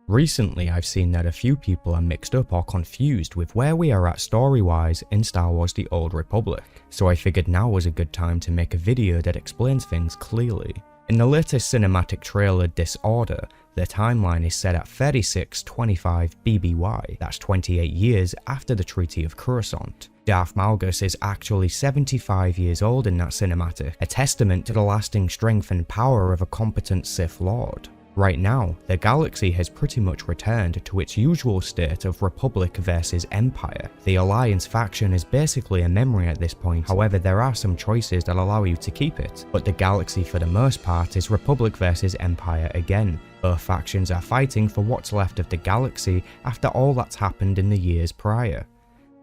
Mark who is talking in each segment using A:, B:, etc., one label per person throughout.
A: Recently, I've seen that a few people are mixed up or confused with where we are at story-wise in Star Wars: The Old Republic, so I figured now was a good time to make a video that explains things clearly. In the latest cinematic trailer SWTOR, the timeline is set at 3625 BBY, that's 28 years after the Treaty of Coruscant. Darth Malgus is actually 75 years old in that cinematic, a testament to the lasting strength and power of a competent Sith Lord. Right now, the galaxy has pretty much returned to its usual state of Republic versus Empire. The Alliance faction is basically a memory at this point, however there are some choices that allow you to keep it, but the galaxy for the most part is Republic versus Empire again. Both factions are fighting for what's left of the galaxy after all that's happened in the years prior.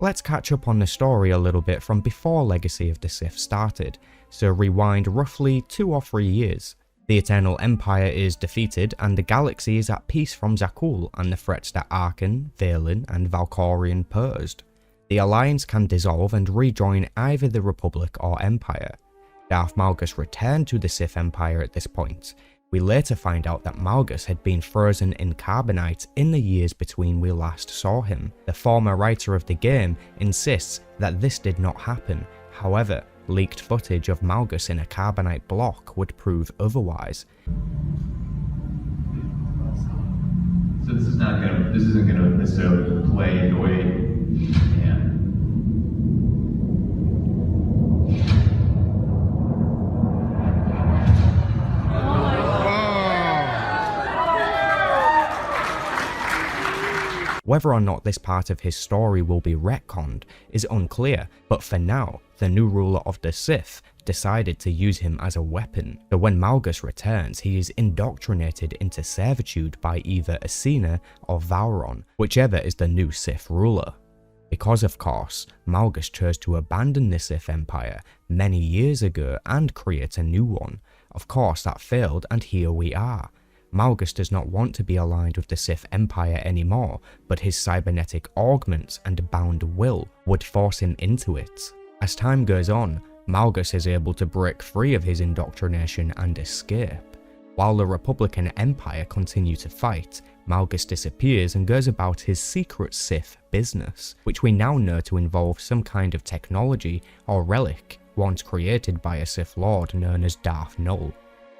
A: Let's catch up on the story a little bit from before Legacy of the Sith started, so rewind roughly 2 or 3 years. The Eternal Empire is defeated and the galaxy is at peace from Zakuul and the threats that Arkan, Valen and Valkorion posed. The Alliance can dissolve and rejoin either the Republic or Empire. Darth Malgus returned to the Sith Empire at this point. We later find out that Malgus had been frozen in carbonite in the years between we last saw him. The former writer of the game insists that this did not happen, however, leaked footage of Malgus in a carbonite block would prove otherwise.
B: So this isn't gonna necessarily play the way
A: Whether or not this part of his story will be retconned is unclear, but for now, the new ruler of the Sith decided to use him as a weapon. So when Malgus returns, he is indoctrinated into servitude by either Asina or Vauron, whichever is the new Sith ruler. Because of course, Malgus chose to abandon the Sith Empire many years ago and create a new one. Of course that failed and here we are. Malgus does not want to be aligned with the Sith Empire anymore, but his cybernetic augments and bound will would force him into it. As time goes on, Malgus is able to break free of his indoctrination and escape. While the Republic and Empire continue to fight, Malgus disappears and goes about his secret Sith business, which we now know to involve some kind of technology or relic, once created by a Sith Lord known as Darth Null.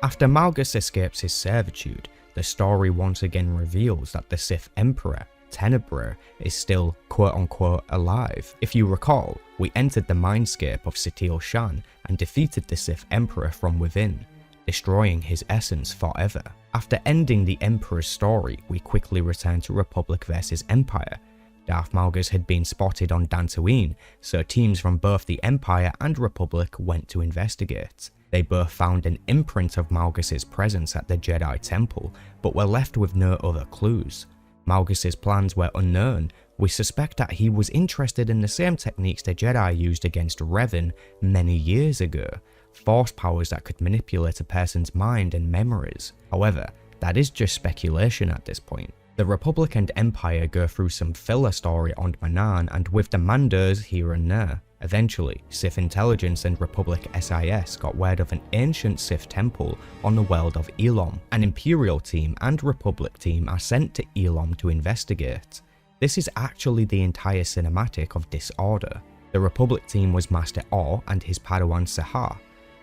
A: After Malgus escapes his servitude, the story once again reveals that the Sith Emperor, Tenebrae, is still quote-unquote alive. If you recall, we entered the mindscape of Satele Shan and defeated the Sith Emperor from within, destroying his essence forever. After ending the Emperor's story, we quickly returned to Republic versus Empire. Darth Malgus had been spotted on Dantooine, so teams from both the Empire and Republic went to investigate. They both found an imprint of Malgus's presence at the Jedi Temple, but were left with no other clues. Malgus's plans were unknown. We suspect that he was interested in the same techniques the Jedi used against Revan many years ago, force powers that could manipulate a person's mind and memories. However, that is just speculation at this point. The Republic and Empire go through some filler story on Manaan and with the Mandos here and there. Eventually, Sith Intelligence and Republic SIS got word of an ancient Sith temple on the world of Elom. An Imperial team and Republic team are sent to Elom to investigate. This is actually the entire cinematic of Disorder. The Republic team was Master Or and his Padawan Sahar,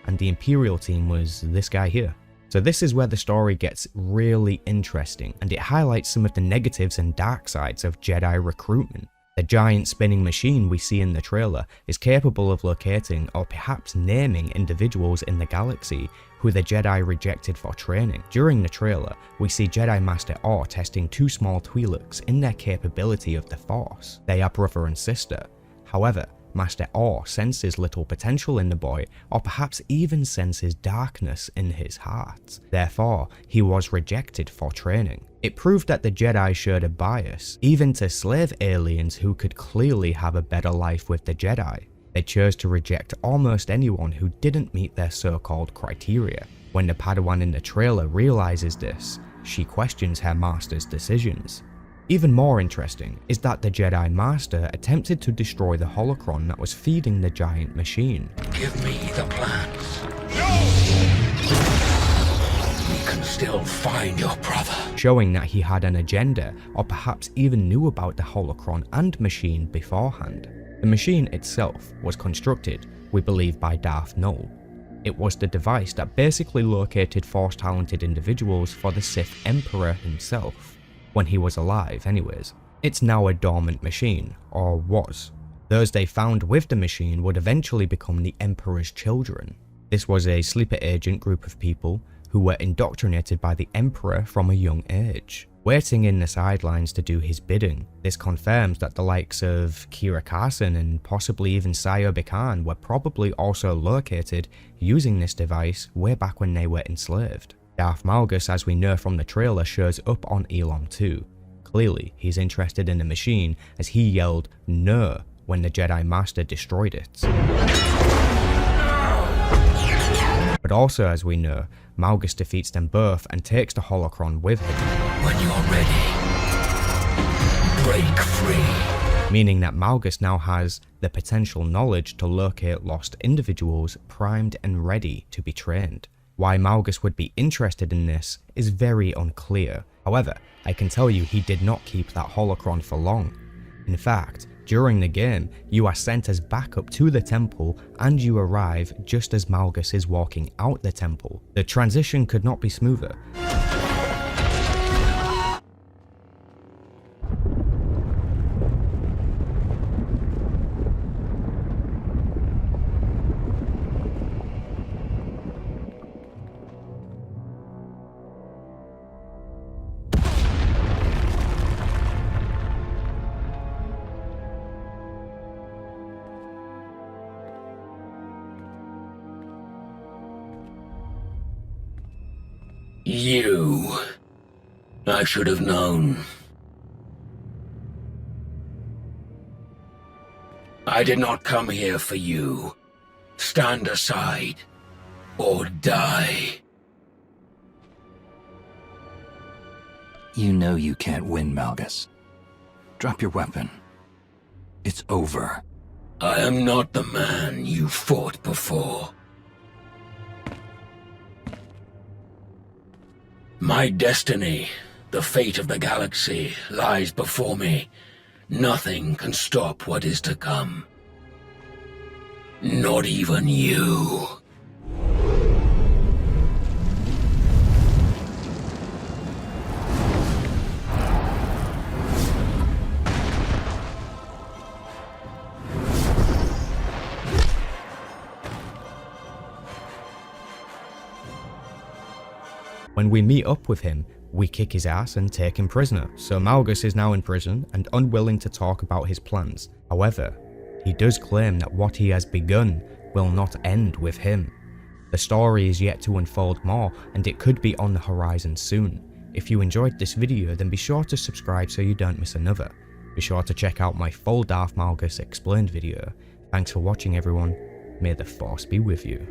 A: and the Imperial team was this guy here. So this is where the story gets really interesting, and it highlights some of the negatives and dark sides of Jedi recruitment. The giant spinning machine we see in the trailer is capable of locating or perhaps naming individuals in the galaxy who the Jedi rejected for training. During the trailer, we see Jedi Master Or testing 2 small Twi'leks in their capability of the Force. They are brother and sister. However, Master Or senses little potential in the boy, or perhaps even senses darkness in his heart. Therefore, he was rejected for training. It proved that the Jedi showed a bias, even to slave aliens who could clearly have a better life with the Jedi. They chose to reject almost anyone who didn't meet their so-called criteria. When the Padawan in the trailer realizes this, she questions her master's decisions. Even more interesting is that the Jedi Master attempted to destroy the holocron that was feeding the giant machine.
C: Give me the plans. can still find your brother.
A: Showing that he had an agenda, or perhaps even knew about the holocron and machine beforehand. The machine itself was constructed, we believe, by Darth Null. It was the device that basically located Force-talented individuals for the Sith Emperor himself, when he was alive anyways. It's now a dormant machine, or was. Those they found with the machine would eventually become the Emperor's children. This was a sleeper agent group of people who were indoctrinated by the Emperor from a young age, waiting in the sidelines to do his bidding. This confirms that the likes of Kira Carson and possibly even Sayobe Khan were probably also located using this device way back when they were enslaved. Darth Malgus, as we know from the trailer, shows up on Elon too. Clearly, he's interested in the machine as he yelled "No" when the Jedi Master destroyed it. But also, as we know, Malgus defeats them both and takes the holocron with him.
C: When you're ready, break free.
A: Meaning that Malgus now has the potential knowledge to locate lost individuals primed and ready to be trained. Why Malgus would be interested in this is very unclear. However, I can tell you he did not keep that holocron for long. In fact, during the game, you are sent as backup to the temple and you arrive just as Malgus is walking out the temple. The transition could not be smoother.
C: You. I should have known. I did not come here for you. Stand aside, or die.
D: You know you can't win, Malgus. Drop your weapon. It's over.
C: I am not the man you fought before. My destiny, the fate of the galaxy, lies before me. Nothing can stop what is to come. Not even you.
A: When we meet up with him, we kick his ass and take him prisoner, so Malgus is now in prison and unwilling to talk about his plans. However, he does claim that what he has begun will not end with him. The story is yet to unfold more and it could be on the horizon soon. If you enjoyed this video, then be sure to subscribe so you don't miss another. Be sure to check out my full Darth Malgus explained video. Thanks for watching everyone, may the Force be with you.